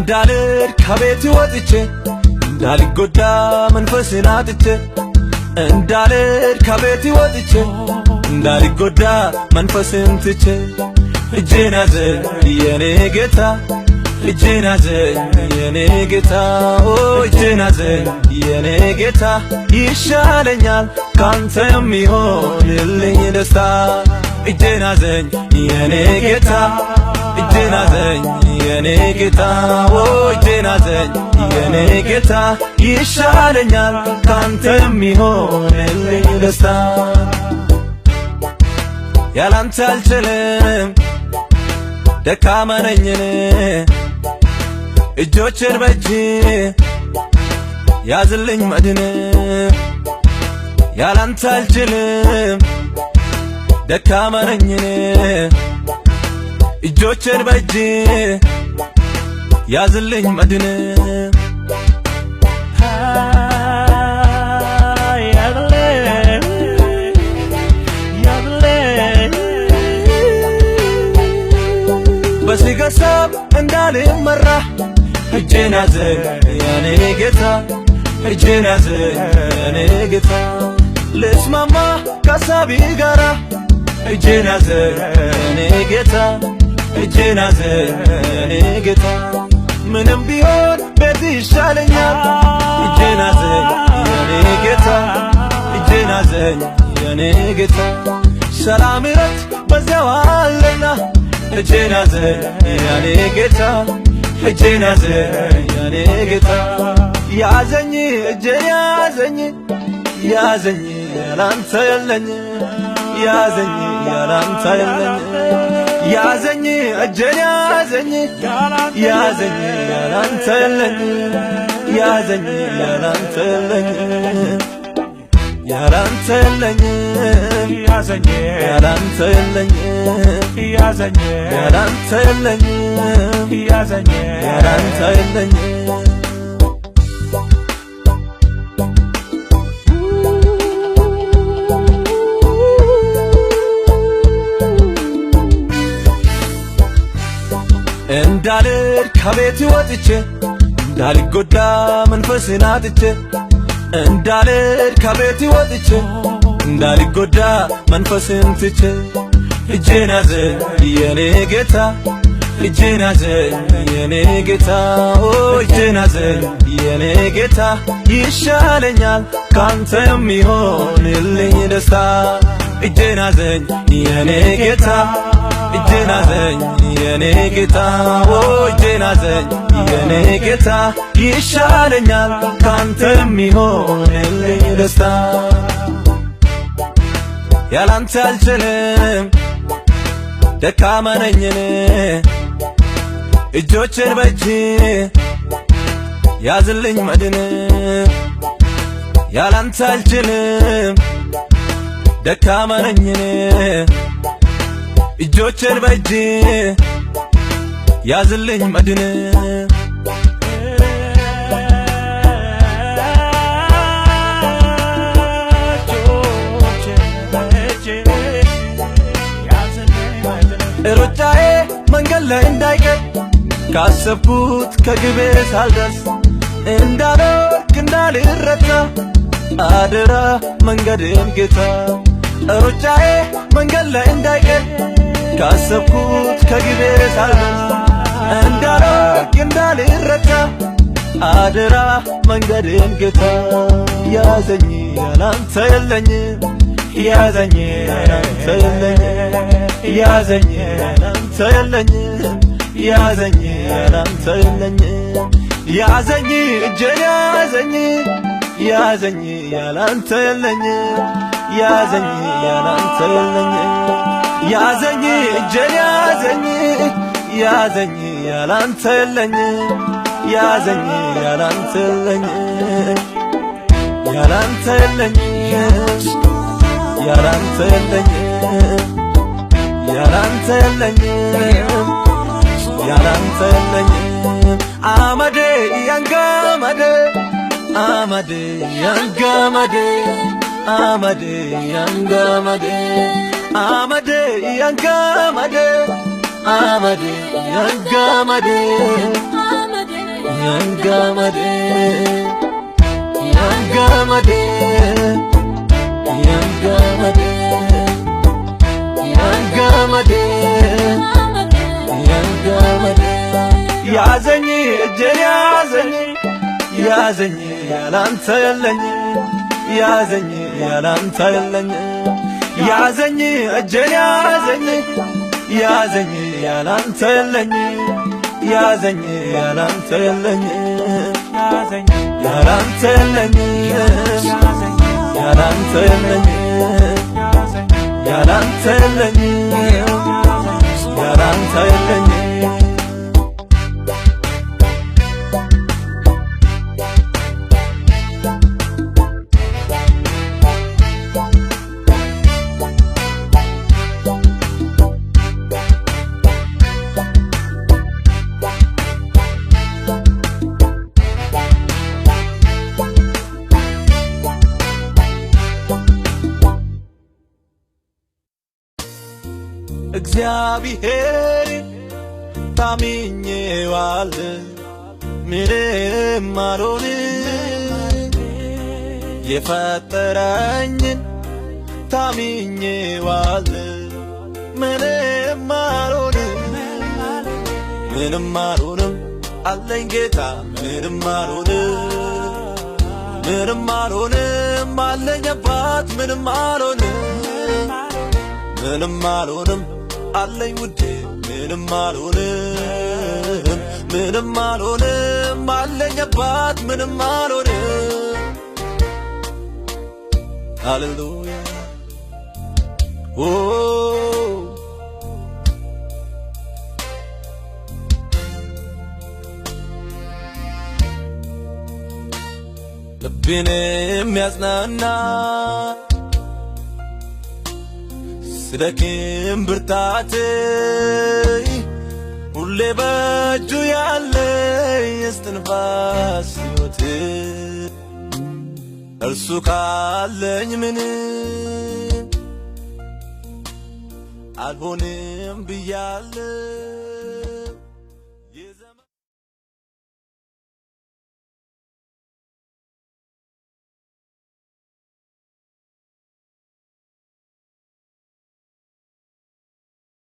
እንዳልሄድ ከቤት ወጥቼ እንዳልጎዳ መንፈስን አጥቼ እንዳልሄድ ከቤት ወጥቼ እንዳልጎዳ መንፈስን ትቼ እጄን ያዘኝ የኔ ጌታ እጄን ያዘኝ የኔ ጌታ እጄን ያዘኝ የኔ ጌታ ይሻለኛል ካንተ የሚሆንልኝ ደስታ እጄን ያዘኝ የኔ ጌታ እጄን ያዘኝ የኔ ጌታ እጄን ያዘኝ የኔ ጌታ ይሻለኛል ካንተ የሚሆንልኝ ደስታ ያላንተ አልችልም ደካማ ነኝ እጆቼን በእጅ ያዝልኝ መድን ያላንተ አልችልም ደካማ ነኝ እጆቼን በእጅ ያዝልኝ መድን በሲገሳብ እንዳልመራ እጄን ያዘኝ የኔ ጌታ እጄን ያዘኝ የኔ ጌታ ልስማማ ከሳቢ ጋራ እጄን ያዘኝ የኔ ጌታ እጄን ያዘኝ የኔ ጌታ ምንም ቢሆን ቤት ይሻለኛል እጄን ያዘኝ የኔ ጌታ እጄን ያዘኝ የኔ ጌታ ሰላም እረፍት በዚያው አለና እጄን ያዘኝ የኔ ጌታ እጄን ያዘኝ የኔ ጌታ ያዘኝ እጄን ያዘኝ ያዘኝ ያላንተ የለኝ ያዘኝ ያላንተ የለኝ ያዘኝ እጄን ያዘኝ ያዘኝ ያላንተ የለኝ ያዘኝ ያላንተ የለኝ ያላንተ የለኝ ያዘኝ ያላንተ የለኝ ያዘኝ ያላንተ የለኝ ያዘኝ ያላንተ የለኝ እንዳልሄድ ከቤት ወጥቼ እንዳልጎዳ መንፈስን አጥቼ እንዳልሄድ ከቤት ወጥቼ እንዳልጎዳ መንፈስን ትቼ እጄን ያዘኝ የኔ ጌታ እጄን ያዘኝ የኔ ጌታ እጄን ያዘኝ የኔ ጌታ ይሻለኛል ካንተ የሚሆንልኝ ደስታ እጄን ያዘኝ የኔ ጌታ እጄን ያዘኝ የኔ ጌታ እጄን ያዘኝ የኔ ጌታ ይሻለኛል ካንተ የሚሆንልኝ ደስታ ያላንተ አልችልም ደካማ ነኝ እጆቼን በእጅ ያዝልኝ መድን ያላንተ አልችልም ደካማ ነኝ እጆቼን በእጅ ያዝልኝ መድን ሩጫዬ መንገድ ላይ እንዳይቀር ካሰብኩት ከግቤ ሳልደርስ እንዳልወድቅ እንዳልረታ አደራ መንገዴን ጌታ ሩጫዬ መንገድ ላይ እንዳይቀር ካሰብኩት ከግቤ ሳልደርስ እንዳልወድቅ እንዳልረታ አደራ መንገዴን ጌታ ያዘኝ ያላንተ የለኝ ያዘኝ ያላንተ የለኝ ያዘኝ ያላንተ የለኝ ያዘኝ ያላንተ የለኝ ያዘኝ እጄን ያዘኝ ያዘኝ ያላንተ የለኝ ያዘኝ ያላንተ የለኝ ያዘኝ እጄን ያዘኝ ያዘኝ ያላንተ የለኝ ያዘኝ ያላንተ የለኝ ያላንተ የለኝ ያላንተ የለኝ ያላንተ የለኝ ያላንተ የለኝ አመዴ ያንጋመዴ አመዴ ያንጋመዴ አመዴ ያንጋመዴ አመዴ ያንጋመዴ አመዴ ያንጋመዴ ያንጋመዴ ያንጋመዴ ያንጋመዴ ያንጋመዴ ያንጋመዴ ያዘኝ እጄን ያዘኝ ያዘኝ ያላንተ የለኝ ያዘኝ ያላንተ የለኝ ያዘኝ እጄን ያዘኝ ያዘኝ ያላንተ የለኝ ያዘኝ ያላንተ የለኝ ያዘኝ ያላንተ የለኝ ያላንተ የለኝ ያላንተ የለኝ ያላንተ የለኝ እግዚአብሔር ታምኜዋለሁ ምንም አልሆንም የፈጠረኝን ታምኜዋለሁ ምንም አልሆንም ምንም አልሆንም አለኝ ጌታ ምንም አልሆንም ምንም አልሆንም አለኝ አባት ምንም አልሆንም ምንም አልሆንም አለኝ ውዴ ምንም አልሆንም ምንም አልሆንም አለኝ አባት ምንም አልሆንም ሃሌሉያ ኦ ልቤን የሚያጽናና ስደክም ብርታት ሁሌ በእጁ ያለ የስትንፋስ ሕይወት እርሱ ካለኝ ምን አልሆንም ብያለሁ